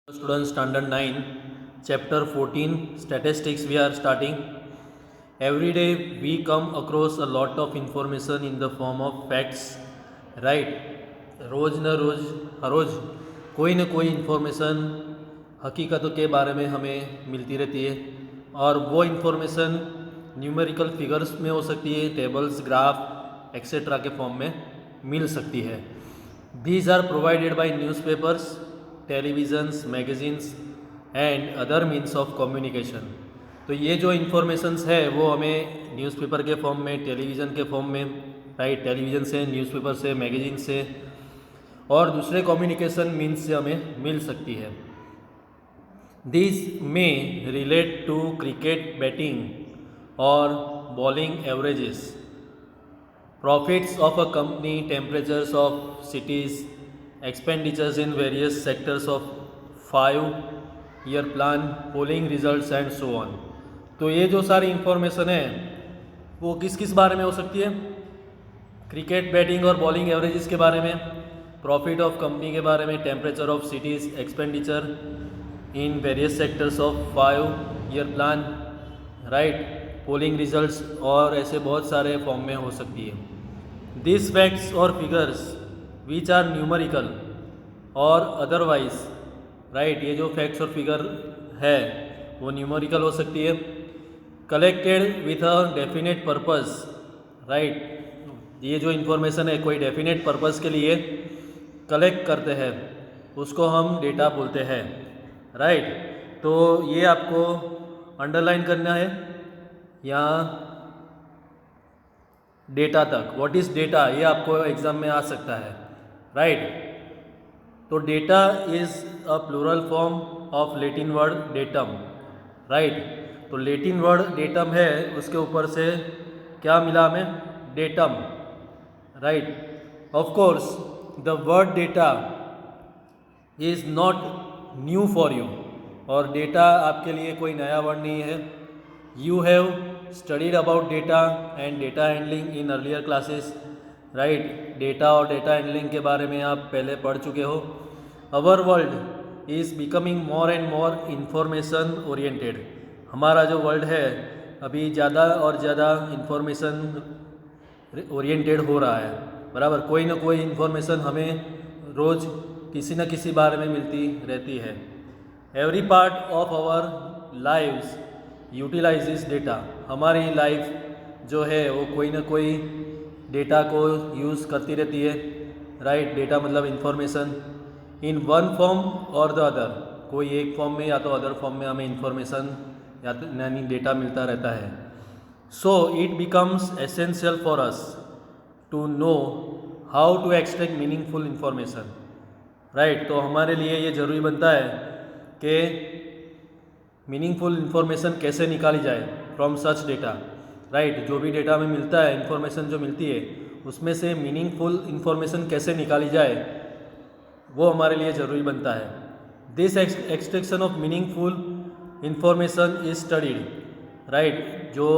Students, standard 9, chapter 14, statistics. We are starting. Every day we come across a lot of information in the form of facts, right? रोज़ न रोज़ हर रोज़ कोई न कोई information हकीकतों के बारे में हमें मिलती रहती है और वो इन्फॉर्मेशन न्यूमेरिकल फिगर्स में हो सकती है, टेबल्स, ग्राफ एक्सेट्रा के फॉर्म में मिल सकती है. These are provided by newspapers, televisions, magazines and other means of communication. तो ये जो इन्फॉर्मेशंस है वो हमें न्यूज़पेपर के फॉर्म में, टेलीविज़न के फॉर्म में, राइट, टेलीविज़न से, न्यूज़पेपर से, मैगज़ीन से और दूसरे कम्युनिकेशन मीन्स से हमें मिल सकती है. This may relate to cricket batting और bowling averages, profits of a company, temperatures of cities, expenditures in various sectors of 5-year plan, polling results and so on. तो ये जो सारी इंफॉर्मेशन है वो किस किस बारे में हो सकती है? क्रिकेट बैटिंग और बॉलिंग एवरेजेस के बारे में, प्रॉफिट ऑफ कंपनी के बारे में, temperature of cities, expenditure in various sectors of 5-year plan, right, polling results और ऐसे बहुत सारे फॉर्म में हो सकती है. दिस फैक्ट्स और फिगर्स विच आर न्यूमेरिकल और अदरवाइज, राइट, ये जो फैक्ट्स और फिगर है वो न्यूमेरिकल हो सकती है, collected with a definite purpose, right, ये जो इन्फॉर्मेशन है कोई डेफिनेट पर्पस के लिए कलेक्ट करते हैं उसको हम डेटा बोलते हैं, राइट. तो ये आपको अंडरलाइन करना है यहाँ डेटा तक. व्हाट इज़ डेटा, ये आपको एग्ज़ाम में आ सकता है, राइट. तो data is a plural form of Latin word datum, right. तो लैटिन वर्ड डेटम है, उसके ऊपर से क्या मिला हमें? Datum, right. Of course the word data is not new for you, और डेटा आपके लिए कोई नया वर्ड नहीं है. You have studied about data and data handling in earlier classes, right? Data और डेटा हैंडलिंग के बारे में आप पहले पढ़ चुके हो. Our world is becoming more and more information oriented. हमारा जो वर्ल्ड है अभी ज़्यादा और ज़्यादा इंफॉर्मेशन ओरिएंटेड हो रहा है, बराबर. कोई ना कोई इन्फॉर्मेशन हमें रोज़ किसी न किसी बारे में मिलती रहती है. Every part of our lives utilises data. हमारी लाइफ जो है वो कोई ना कोई डेटा को यूज़ करती रहती है, राइट. डेटा मतलब इंफॉर्मेशन इन वन फॉर्म और द अदर. कोई एक फॉर्म में या तो अदर फॉर्म में हमें इंफॉर्मेशन या तो यानी डेटा मिलता रहता है. So it becomes essential for us to know how to extract meaningful information, right. तो हमारे लिए ये ज़रूरी बनता है कि मीनिंगफुल इन्फॉर्मेशन कैसे निकाली जाए फ्रॉम सच डेटा, राइट. जो भी डेटा हमें मिलता है, इन्फॉर्मेशन जो मिलती है उसमें से मीनिंगफुल इन्फॉर्मेशन कैसे निकाली जाए वो हमारे लिए ज़रूरी बनता है. This extraction of meaningful information is studied, right. जो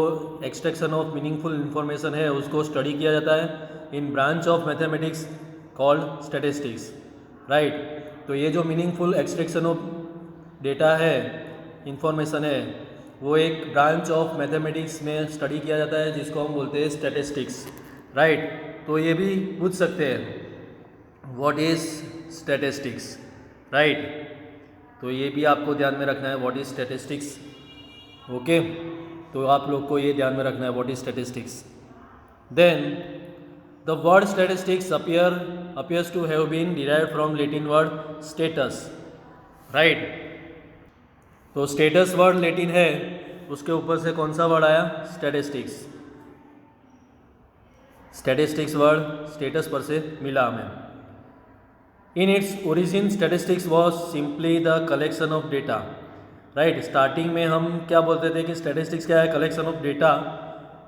एक्सट्रैक्शन ऑफ मीनिंगफुल इन्फॉर्मेशन है उसको स्टडी किया जाता है in branch of mathematics called statistics, right. तो ये जो मीनिंगफुल एक्सट्रैक्शन ऑफ डेटा है, इंफॉर्मेशन है, वो एक ब्रांच ऑफ मैथमेटिक्स में स्टडी किया जाता है जिसको हम बोलते हैं स्टैटिस्टिक्स, राइट. तो ये भी पूछ सकते हैं व्हाट इज़ स्टैटिस्टिक्स, राइट. तो ये भी आपको ध्यान में रखना है व्हाट इज़ स्टैटिस्टिक्स, ओके. तो आप लोग को ये ध्यान में रखना है what is statistics. Then the word statistics appears to have been derived from Latin word status, right. तो स्टेटस वर्ड लैटिन है, उसके ऊपर से कौन सा वर्ड आया? स्टैटिस्टिक्स. स्टैटिस्टिक्स वर्ड स्टेटस पर से मिला हमें. In its origin statistics was simply the collection of data, right. Starting में हम क्या बोलते थे कि स्टैटिस्टिक्स क्या है? Collection of data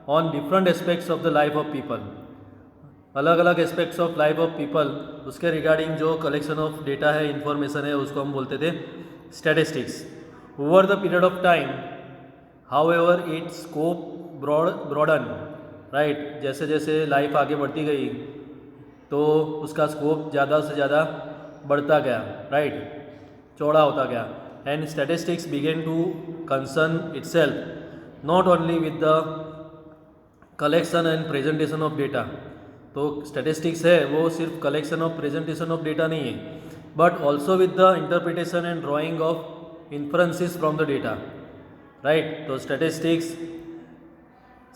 on different aspects of the life of people. अलग अलग aspects of life of people, उसके रिगार्डिंग जो कलेक्शन ऑफ डेटा है, इंफॉर्मेशन है, उसको हम बोलते थे statistics. Over the period of time, however, its scope broadened, right. जैसे जैसे लाइफ आगे बढ़ती गई तो उसका स्कोप ज़्यादा से ज़्यादा बढ़ता गया, राइट. चौड़ा होता गया, and statistics began to concern itself not only with the collection and presentation of data. तो स्टैटिस्टिक्स है वो सिर्फ collection of presentation of data नहीं है, but also with the interpretation and drawing of inferences from the data, right. तो statistics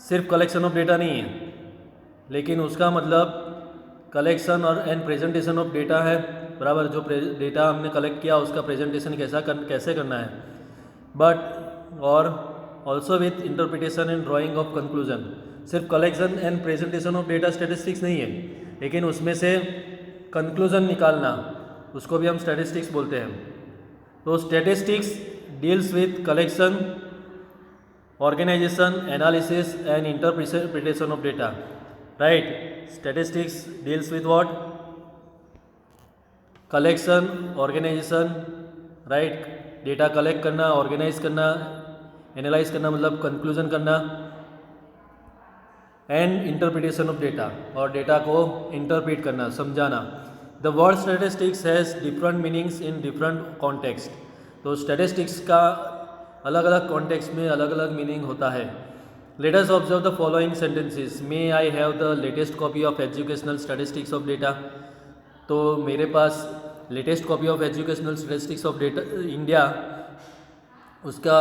सिर्फ collection of data नहीं है, लेकिन उसका मतलब कलेक्शन और एंड प्रेजेंटेशन ऑफ डेटा है, बराबर। जो डेटा हमने कलेक्ट किया उसका प्रेजेंटेशन कैसे करना है, बट और also with interpretation and drawing of conclusion. सिर्फ collection and presentation of data statistics नहीं है, लेकिन उसमें से कंक्लूजन निकालना, उसको भी हम स्टैटिस्टिक्स बोलते हैं। तो statistics deals with collection, organisation, analysis and interpretation of data, right. Statistics deals with what? Collection, organisation, right. Data collect करना, ऑर्गेनाइज करना, एनालाइज करना मतलब कंक्लूजन करना, एंड इंटरप्रिटेशन ऑफ डेटा, और डेटा को इंटरप्रेट करना, समझाना। The word statistics has different meanings in different context. तो स्टैटिस्टिक्स का अलग अलग कॉन्टेक्स्ट में अलग अलग मीनिंग होता है। Let us observe the following sentences. May I have the latest copy of educational statistics of data. तो मेरे पास latest copy of educational statistics of data India, उसका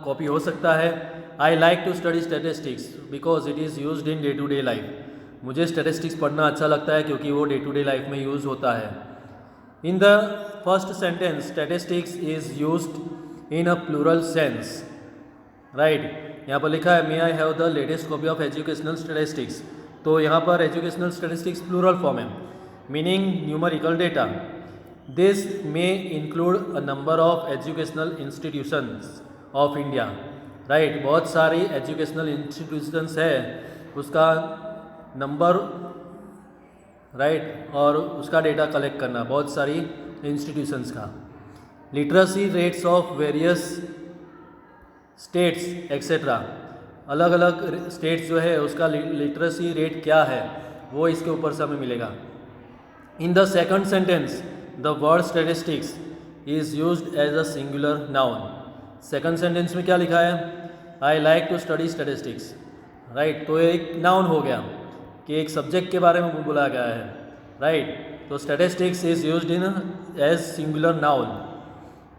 कॉपी हो सकता है। I like to study statistics because it is used in day to day life. मुझे statistics पढ़ना अच्छा लगता है क्योंकि वो डे टू डे लाइफ में यूज़ होता है। In the first sentence statistics is used in a plural sense, right. यहाँ पर लिखा है may I have the latest copy of educational statistics. तो यहाँ पर एजुकेशनल स्टैटिस्टिक्स प्लूरल फॉर्म है, meaning numerical data. This may include a number of educational institutions of India, right. बहुत सारी एजुकेशनल इंस्टीट्यूशंस है, उसका नंबर, राइट, और उसका डेटा कलेक्ट करना, बहुत सारी इंस्टीट्यूशंस का। Literacy rates of various states etcetera, अलग अलग स्टेट्स जो है उसका लिटरेसी रेट क्या है वो इसके ऊपर से हमें मिलेगा। In the second sentence the word statistics is used as a singular noun. Second sentence में क्या लिखा है? I like to study statistics, right. तो एक नाउन हो गया कि एक सब्जेक्ट के बारे में बोला गया है, राइट। तो statistics is used in as singular noun,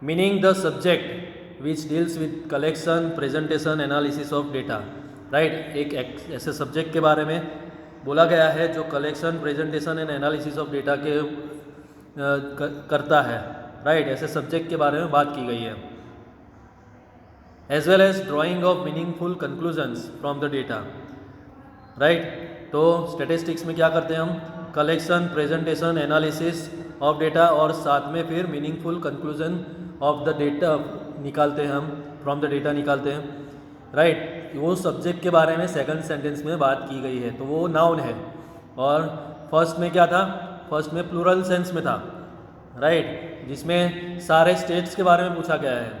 meaning the subject which deals with collection, presentation, analysis of data, right. एक ऐसे सब्जेक्ट के बारे में बोला गया है जो collection, presentation and analysis of data के करता है, राइट। ऐसे सब्जेक्ट के बारे में बात की गई है। As well as drawing of meaningful conclusions from the data, right. तो स्टैटिस्टिक्स में क्या करते हैं हम? Collection, presentation, analysis of data और साथ में फिर meaningful conclusion of the data निकालते हैं, हम फ्रॉम द डेटा निकालते हैं, राइट। वो सब्जेक्ट के बारे में सेकंड सेंटेंस में बात की गई है, तो वो नाउन है। और फर्स्ट में क्या था? फर्स्ट में प्लूरल सेंस में था, राइट, जिसमें सारे स्टेट्स के बारे में पूछा गया है,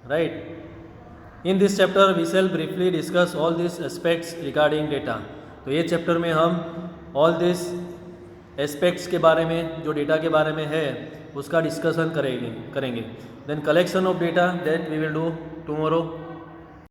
right. In this chapter we shall briefly discuss all this aspects regarding data. तो ये चैप्टर में हम ऑल दिस एस्पेक्ट्स के बारे में, जो डेटा के बारे में है, उसका डिस्कशन करेंगे। Then collection of data that we will do tomorrow.